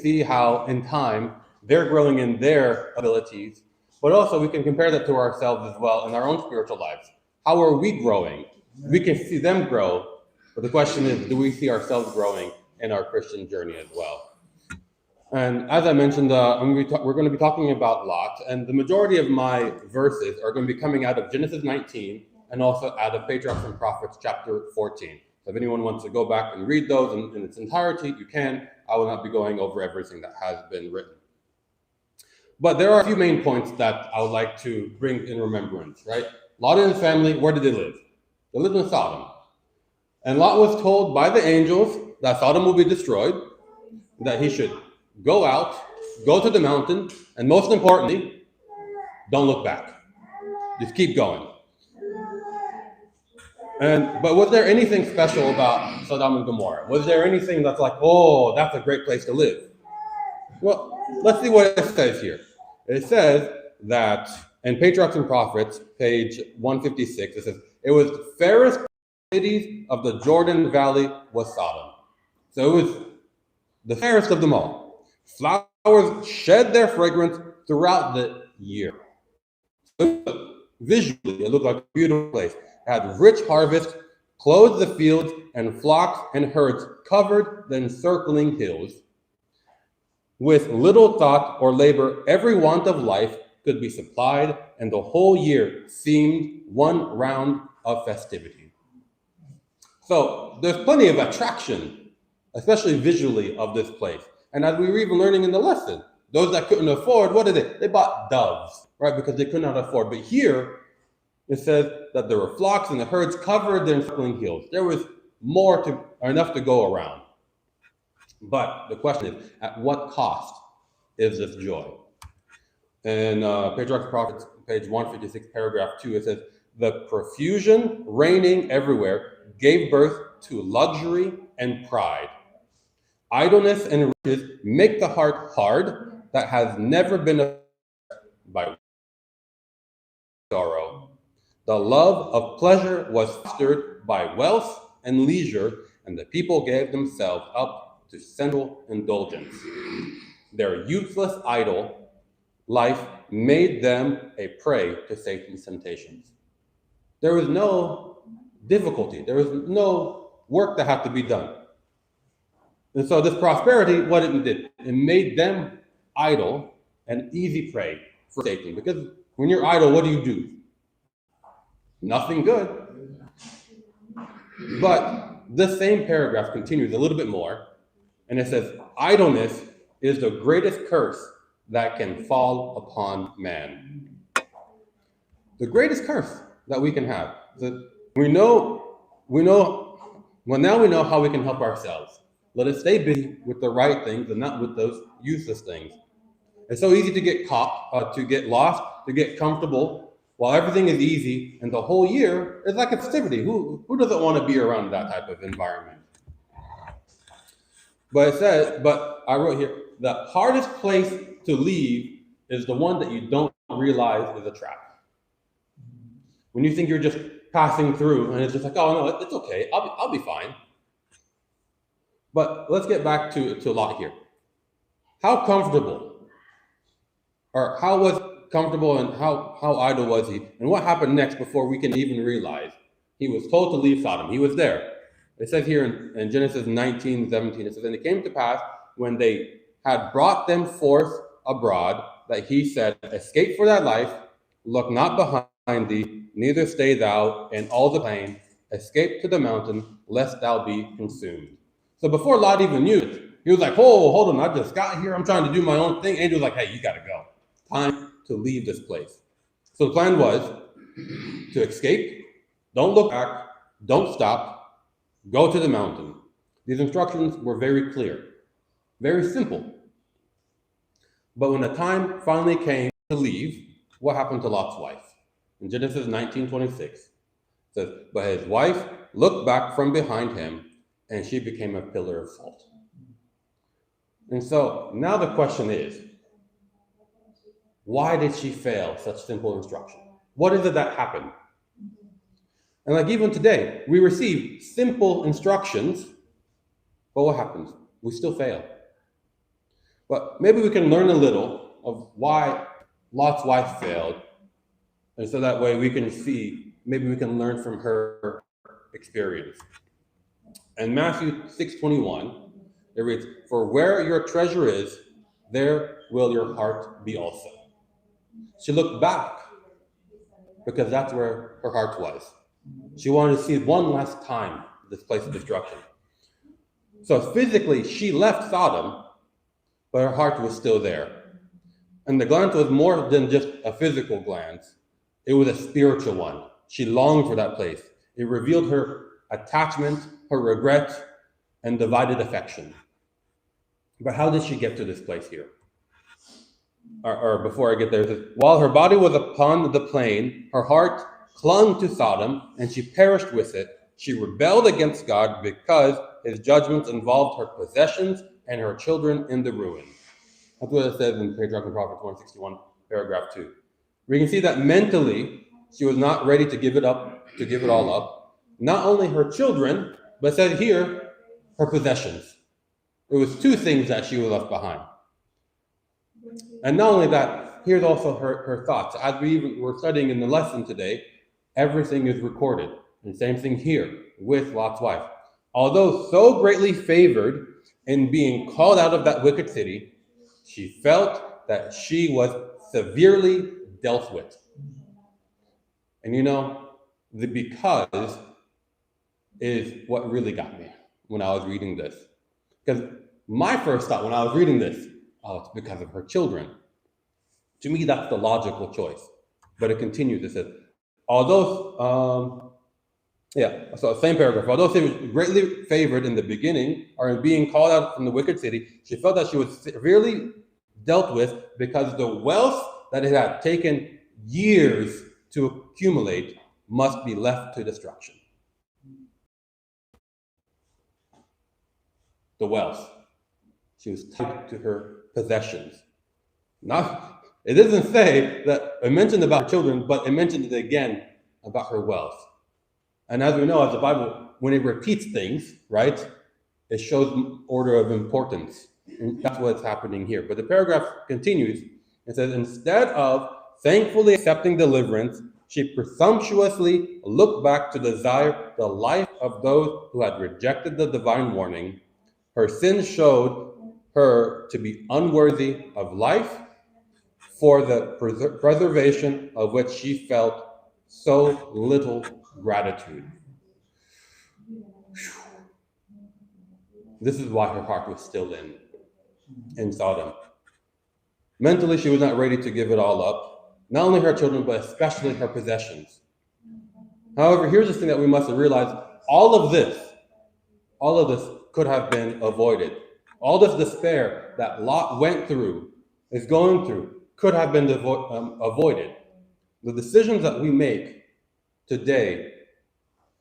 see how in time they're growing in their abilities, but also we can compare that to ourselves as well in our own spiritual lives. How are we growing? We can see them grow, but the question is, do we see ourselves growing in our Christian journey as well? And as I mentioned, we're going to be talking about Lot, and the majority of my verses are going to be coming out of Genesis 19 and also out of Patriarchs and Prophets chapter 14. So if anyone wants to go back and read those in its entirety, you can. I will not be going over everything that has been written. But there are a few main points that I would like to bring in remembrance, right? Lot and his family, where did they live? They lived in Sodom. And Lot was told by the angels that Sodom will be destroyed, that he should go out, go to the mountain, and most importantly, don't look back. Just keep going. But was there anything special about Sodom and Gomorrah? Was there anything that's like, oh, that's a great place to live? Well, let's see what it says here. It says that in Patriarchs and Prophets, page 156, it says, it was the fairest cities of the Jordan Valley was Sodom. So it was the fairest of them all. Flowers shed their fragrance throughout the year. Visually, it looked like a beautiful place. It had rich harvest, clothed the fields, and flocks and herds covered the encircling hills. With little thought or labor, every want of life could be supplied, and the whole year seemed one round of festivity. So there's plenty of attraction, especially visually, of this place. And as we were even learning in the lesson, those that couldn't afford, what did they? They bought doves, right? Because they could not afford. But here, it says that there were flocks and the herds covered the encircling hills. There was enough to go around. But the question is, at what cost is this joy? In Patriarchs and Prophets, page 156, paragraph 2, it says, the profusion reigning everywhere gave birth to luxury and pride. Idleness and riches make the heart hard that has never been affected by sorrow. The love of pleasure was fostered by wealth and leisure, and the people gave themselves up to sensual indulgence. Their useless idle life made them a prey to Satan's temptations. There was no difficulty. There was no work that had to be done. And so this prosperity, what it did, it made them idle and easy prey for Satan. Because when you're idle, what do? Nothing good. But this same paragraph continues a little bit more, and it says, idleness is the greatest curse that can fall upon man. The greatest curse that we can have. We know, well, now we know how we can help ourselves. Let us stay busy with the right things and not with those useless things. It's so easy to get caught, to get lost, to get comfortable while everything is easy, and the whole year is like a festivity. Who doesn't want to be around that type of environment? But it says, but I wrote here, the hardest place to leave is the one that you don't realize is a trap. When you think you're just passing through and it's just like, oh no, it's okay, I'll be fine. But let's get back to Lot here. How comfortable, or how was comfortable, and how idle was he? And what happened next before we can even realize? He was told to leave Sodom. He was there. It says here in Genesis 19:17, it says, and it came to pass when they had brought them forth abroad that he said, escape for thy life, look not behind thee, neither stay thou in all the plain, escape to the mountain, lest thou be consumed. So before Lot even knew it, he was like, oh, hold on, I just got here. I'm trying to do my own thing. Angel was like, hey, you got to go. Time to leave this place. So the plan was to escape, don't look back, don't stop, go to the mountain. These instructions were very clear, very simple. But when the time finally came to leave, what happened to Lot's wife? In Genesis 19:26, it says, but his wife looked back from behind him, and she became a pillar of salt. And so now the question is, why did she fail such simple instruction? What is it that happened? And like even today, we receive simple instructions, but what happens? We still fail. But maybe we can learn a little of why Lot's wife failed. And so that way we can see, maybe we can learn from her experience. In Matthew 6:21, it reads, "For where your treasure is, there will your heart be also." She looked back because that's where her heart was. She wanted to see one last time this place of destruction. So physically, she left Sodom, but her heart was still there. And the glance was more than just a physical glance. It was a spiritual one. She longed for that place. It revealed her attachment, her regret, and divided affection. But how did she get to this place here? Or before I get there, it says, while her body was upon the plain, her heart clung to Sodom, and she perished with it. She rebelled against God because his judgments involved her possessions and her children in the ruin. That's what it says in Patriarch and Prophets 161, paragraph 2. We can see that mentally, she was not ready to give it up, to give it all up. Not only her children, but said here, her possessions. It was two things that she was left behind. And not only that, here's also her thoughts. As were studying in the lesson today, everything is recorded. And same thing here with Lot's wife. Although so greatly favored in being called out of that wicked city, she felt that she was severely dealt with. And the because is what really got me when I was reading this. Because my first thought when I was reading this, it's because of her children. To me, that's the logical choice. But it continues. It says, so same paragraph. Although she was greatly favored in the beginning, or in being called out from the wicked city, she felt that she was severely dealt with because the wealth that it had taken years to accumulate must be left to destruction. The wealth. She was tied to her possessions. It doesn't say that it mentioned about her children, but it mentioned it again about her wealth. And as we know, as the Bible, when it repeats things, right, it shows order of importance. And that's what's happening here. But the paragraph continues. It says, instead of thankfully accepting deliverance, she presumptuously looked back to desire the life of those who had rejected the divine warning. Her sin showed her to be unworthy of life, for the preservation of which she felt so little gratitude. This is why her heart was still in Sodom. Mentally, she was not ready to give it all up. Not only her children, but especially her possessions. However, here's the thing that we must realize. All of this could have been avoided. All this despair that Lot went through, is going through, could have been avoided. The decisions that we make today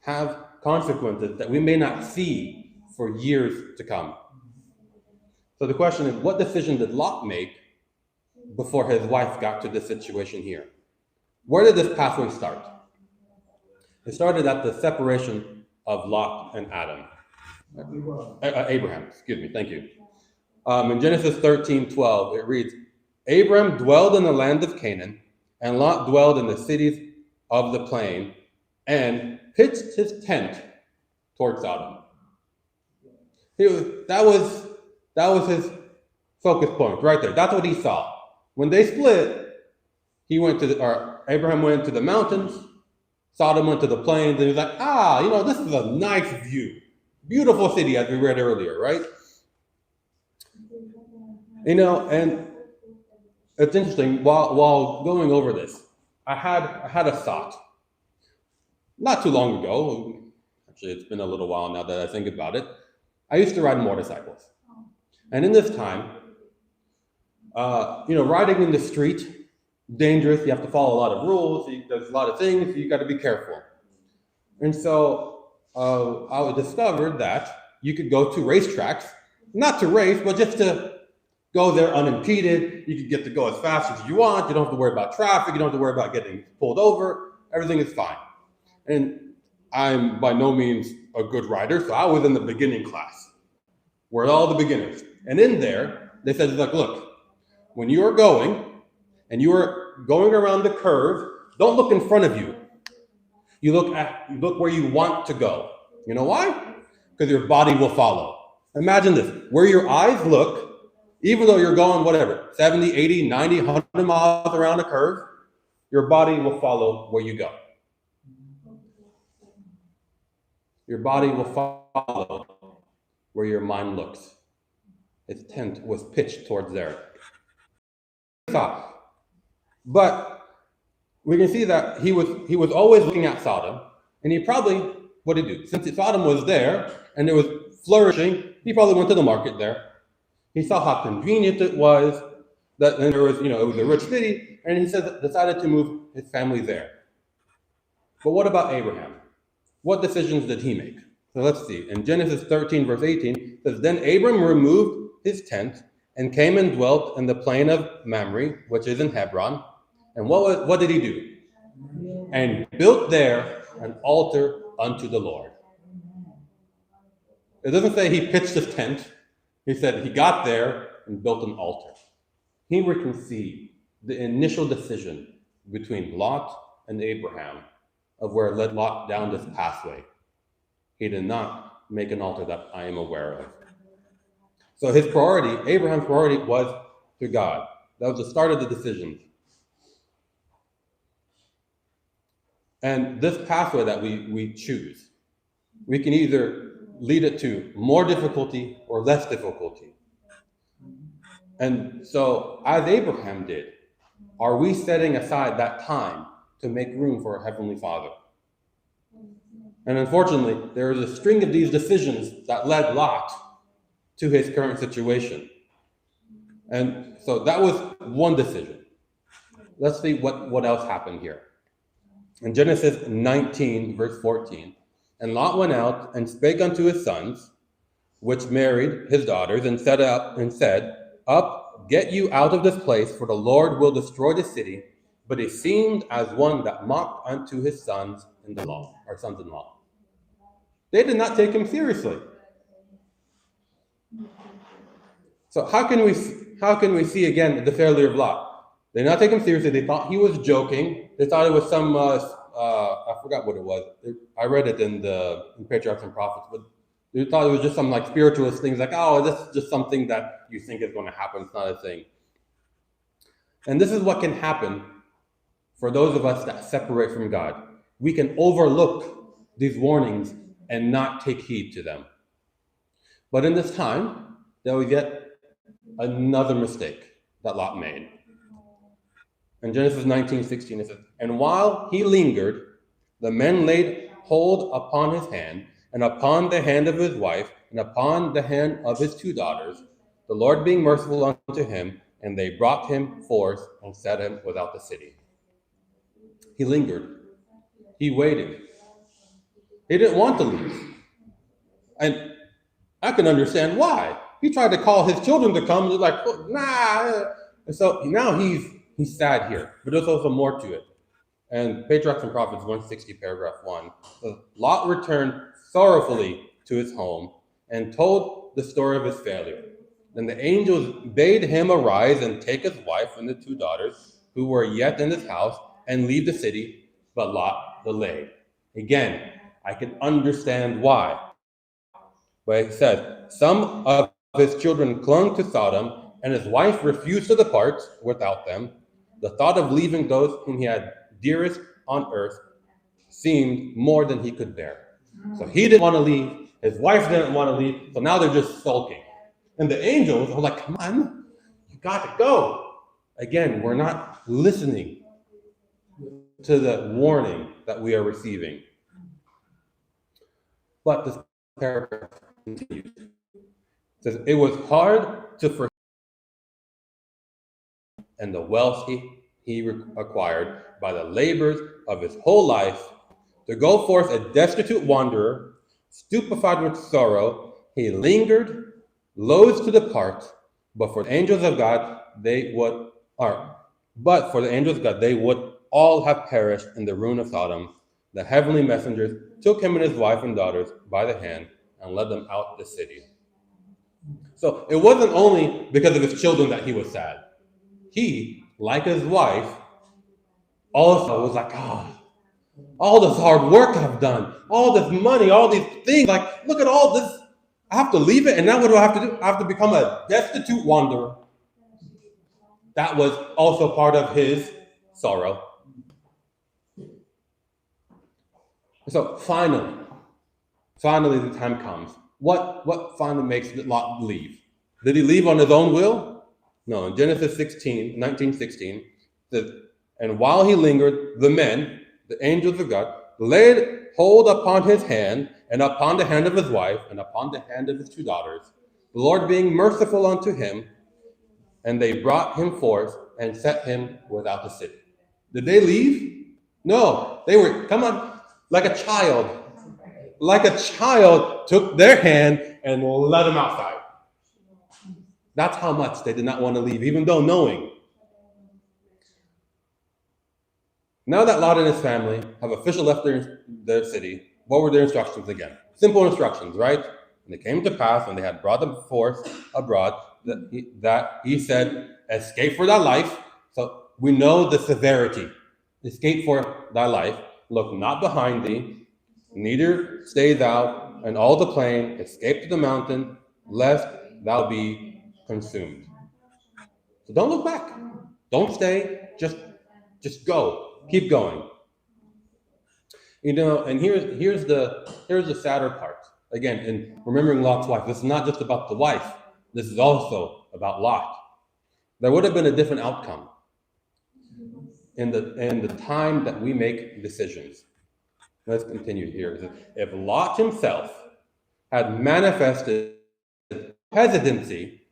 have consequences that we may not see for years to come. So the question is, what decision did Lot make before his wife got to this situation here? Where did this pathway start? It started at the separation of Lot and Abraham, excuse me, thank you. In Genesis 13:12, it reads, Abram dwelled in the land of Canaan, and Lot dwelled in the cities of the plain, and pitched his tent toward Sodom. That was his focus point right there. That's what he saw. When they split, Abraham went to the mountains, Sodom went to the plains, and he was like, this is a nice view. Beautiful city, as we read earlier, right? And it's interesting, while going over this, I had a thought. Not too long ago, actually it's been a little while now that I think about it, I used to ride motorcycles. And in this time, riding in the street, dangerous, you have to follow a lot of rules, there's a lot of things, you got to be careful. And so I discovered that you could go to racetracks, not to race, but just to go there unimpeded. You could get to go as fast as you want. You don't have to worry about traffic. You don't have to worry about getting pulled over. Everything is fine. And I'm by no means a good rider, so I was in the beginning class, where all the beginners. And in there They said, like, look, when you are going and you are going around the curve, don't look in front of you. You look where you want to go. You know why? Because your body will follow. Imagine this, where your eyes look, even though you're going whatever, 70, 80, 90, 100 miles around a curve, your body will follow where you go. Your body will follow where your mind looks. Its tent was pitched towards there. But we can see that he was always looking at Sodom, and he probably, what did he do? Since Sodom was there and it was flourishing, he probably went to the market there. He saw how convenient it was, that and there was, it was a rich city, and he decided to move his family there. But what about Abraham? What decisions did he make? So let's see. In Genesis 13, verse 18, it says, Then Abram removed his tent and came and dwelt in the plain of Mamre, which is in Hebron. And what did he do? And built there an altar unto the Lord. It doesn't say he pitched his tent. He said he got there and built an altar. He reconceived the initial decision between Lot and Abraham of where it led Lot down this pathway. He did not make an altar that I am aware of. So his priority, Abraham's priority, was to God. That was the start of the decision. And this pathway that we choose, we can either lead it to more difficulty or less difficulty. And so, as Abraham did, are we setting aside that time to make room for our Heavenly Father? And unfortunately, there is a string of these decisions that led Lot to his current situation. And so that was one decision. Let's see what else happened here. In Genesis 19, verse 14, And Lot went out and spake unto his sons, which married his daughters, and said, Up, get you out of this place, for the Lord will destroy the city. But he seemed as one that mocked unto his sons-in-law, or sons-in-law. They did not take him seriously. So how can we see again the failure of Lot? They did not take him seriously. They thought he was joking. They thought it was some I forgot what it was. I read it in Patriarchs and Prophets, but they thought it was just some like spiritualist things, like, oh, this is just something that you think is going to happen. It's not a thing. And this is what can happen for those of us that separate from God. We can overlook these warnings and not take heed to them. But in this time, there was yet another mistake that Lot made. In Genesis 19:16, it says, And while he lingered, the men laid hold upon his hand, and upon the hand of his wife, and upon the hand of his two daughters, the Lord being merciful unto him, and they brought him forth and set him without the city. He lingered. He waited. He didn't want to leave. And I can understand why. He tried to call his children to come, and they're like, oh, nah. And so now he's sad here, but there's also more to it. And Patriarchs and Prophets 160, paragraph 1. So Lot returned sorrowfully to his home and told the story of his failure. Then the angels bade him arise and take his wife and the two daughters who were yet in his house and leave the city, but Lot delayed. Again, I can understand why. But it says, some of his children clung to Sodom, and his wife refused to depart without them. The thought of leaving those whom he had dearest on earth seemed more than he could bear. So he didn't want to leave. His wife didn't want to leave. So now they're just sulking. And the angels are like, come on, you got to go. Again, we're not listening to the warning that we are receiving. But this paragraph continues. It says, it was hard to forsake and the wealth he acquired by the labors of his whole life, to go forth a destitute wanderer, stupefied with sorrow. He lingered, loath to depart, but for the angels of God they would all have perished in the ruin of Sodom. The heavenly messengers took him and his wife and daughters by the hand and led them out the city. So it wasn't only because of his children that he was sad. He, like his wife, also was like, all this hard work I've done, all this money, all these things. Like, look at all this. I have to leave it, and now what do I have to do? I have to become a destitute wanderer. That was also part of his sorrow. So finally the time comes. What finally makes Lot leave? Did he leave on his own will? No, in Genesis 19:16, and while he lingered, the men, the angels of God, laid hold upon his hand, and upon the hand of his wife, and upon the hand of his two daughters, the Lord being merciful unto him, and they brought him forth and set him without the city. Did they leave? No, they were, come on, like a child. Like a child took their hand and let him outside. That's how much they did not want to leave, even though knowing. Now that Lot and his family have officially left their city, what were their instructions again? Simple instructions, right? And it came to pass when they had brought them forth abroad that he said, escape for thy life. So we know the severity. Escape for thy life. Look not behind thee, neither stay thou in all the plain. Escape to the mountain, lest thou be consumed. So don't look back. Don't stay. Just go. Keep going. And here's the sadder part. Again, in remembering Lot's wife, this is not just about the wife. This is also about Lot. There would have been a different outcome in the time that we make decisions. Let's continue here. If Lot himself had manifested hesitancy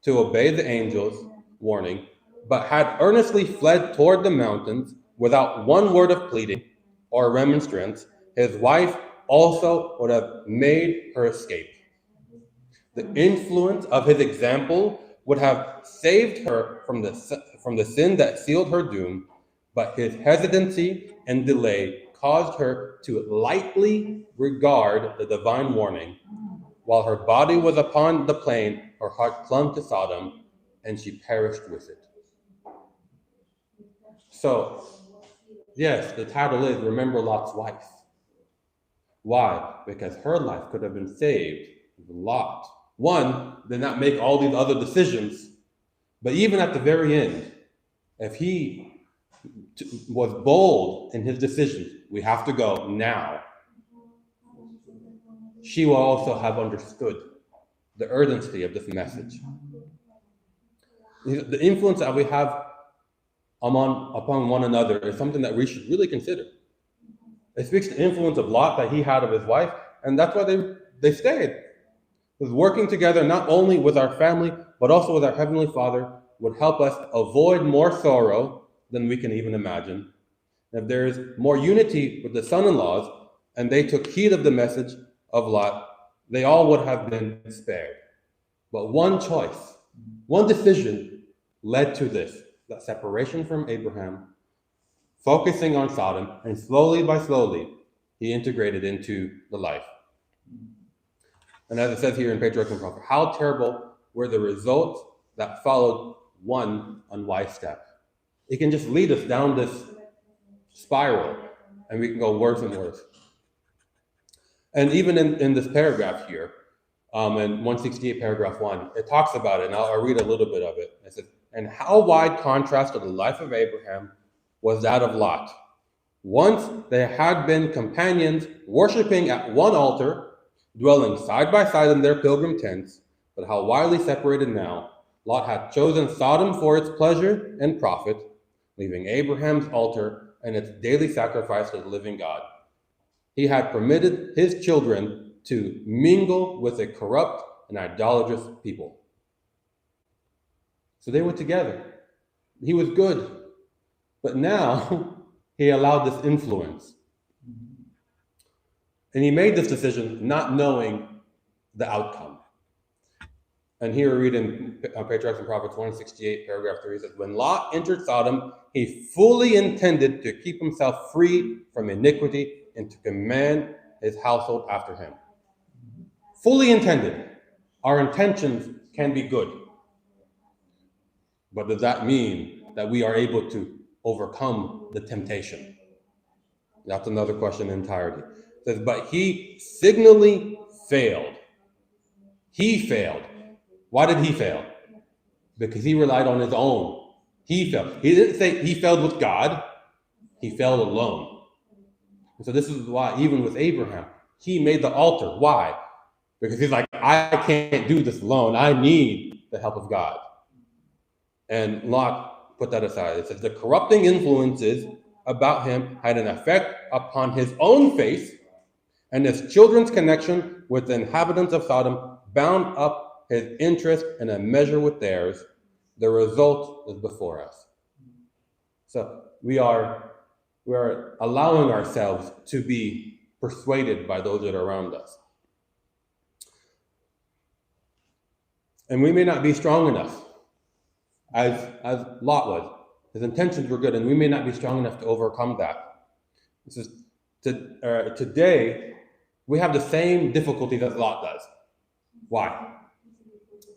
to obey the angel's warning, but had earnestly fled toward the mountains without one word of pleading or remonstrance, his wife also would have made her escape. The influence of his example would have saved her from the sin that sealed her doom, but his hesitancy and delay caused her to lightly regard the divine warning. While her body was upon the plain, her heart clung to Sodom, and she perished with it. So, yes, the title is Remember Lot's Wife. Why? Because her life could have been saved with Lot. One, did not make all these other decisions, but even at the very end, if he was bold in his decisions, we have to go now, she will also have understood the urgency of this message. The influence that we have upon one another is something that we should really consider. It speaks to the influence of Lot that he had of his wife, and that's why they stayed. Because working together, not only with our family, but also with our Heavenly Father, would help us avoid more sorrow than we can even imagine. If there is more unity with the son-in-laws, and they took heed of the message of Lot, they all would have been spared. But one choice, one decision led to this, that separation from Abraham, focusing on Sodom, and slowly by slowly, he integrated into the life. And as it says here in Patriarch and Prophet, how terrible were the results that followed one unwise step. It can just lead us down this spiral, and we can go worse and worse. And even in this paragraph here, in 168 paragraph 1, it talks about it, and I'll read a little bit of it. It says, and how wide contrast to the life of Abraham was that of Lot. Once they had been companions worshiping at one altar, dwelling side by side in their pilgrim tents, but how widely separated now. Lot had chosen Sodom for its pleasure and profit, leaving Abraham's altar and its daily sacrifice to the living God. He had permitted his children to mingle with a corrupt and idolatrous people. So they were together. He was good. But now he allowed this influence. And he made this decision not knowing the outcome. And here we read in Patriarchs and Prophets 168, paragraph 3, it says, when Lot entered Sodom, he fully intended to keep himself free from iniquity and to command his household after him. Fully intended. Our intentions can be good. But does that mean that we are able to overcome the temptation? That's another question entirely. It says, but he signally failed. He failed. Why did he fail? Because he relied on his own. He failed. He didn't say he failed with God. He failed alone. And so this is why, even with Abraham, he made the altar. Why? Because he's like, I can't do this alone. I need the help of God. And Lot put that aside. It says the corrupting influences about him had an effect upon his own faith, and his children's connection with the inhabitants of Sodom bound up his interest in a measure with theirs. The result is before us. So we are allowing ourselves to be persuaded by those that are around us. And we may not be strong enough, as Lot was. His intentions were good, and we may not be strong enough to overcome that. This is today, we have the same difficulties as Lot does. Why?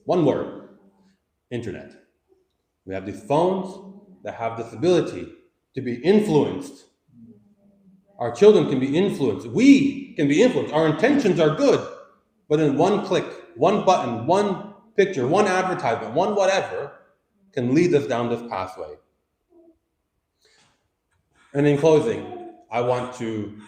One word: internet. We have these phones that have this ability to be influenced. Our children can be influenced. We can be influenced. Our intentions are good, but in one click, one button, one picture, one advertisement, one whatever, can lead us down this pathway. And in closing, I want to